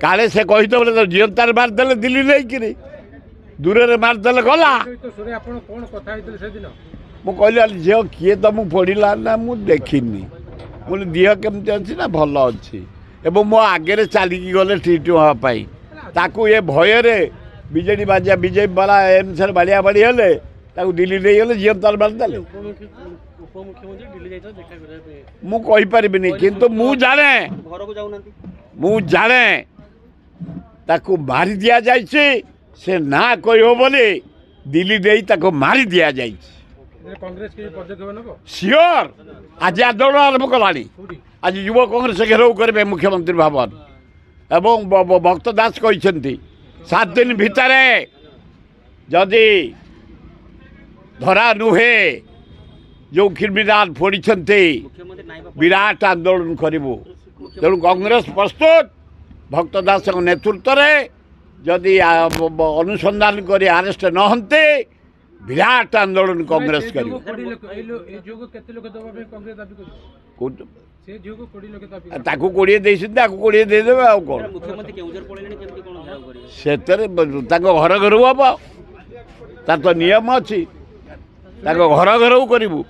काले से कही तो बोले तो जीवनतार मारदे दिल्ली नहीं कि दूर में मारदे गला मु कहली झील किए तो मुझे पढ़ला ना मुझे देखनी मुझे देह केमती अच्छी ना भल अच्छी एवं मो आगे चलिकी गले ट्रिट हाँपाई ताकू ये भयर बीजेडी बाजा बीजेपी वाला एमस बाड़िया बाड़ी हेले दिल्ली नहीं गले जीवनतार मारदे मुझे किंतु मु जाने ताकू मारी दिया जाइए से ना कह बोली दिल्ली नहीं ताकू मारी दिया जाइए सियोर आज आंदोलन आरंभ कला आज युव कांग्रेस घेराव करेंगे मुख्यमंत्री भवन एवं भक्त दास कहते 7 दिन भितर जदि धरा नुहे जो क्रिमिनाल फोड़ी विराट आंदोलन करूँ तेणु कांग्रेस प्रस्तुत भक्त दास नेतृत्व में जदि अनुसंधान कर अरेस्ट न हंते विराट आंदोलन कांग्रेस कर कोड़े कोड़े देदेवे आ कौन से घर घर हम तार तो नियम अच्छी घर घर करूँ।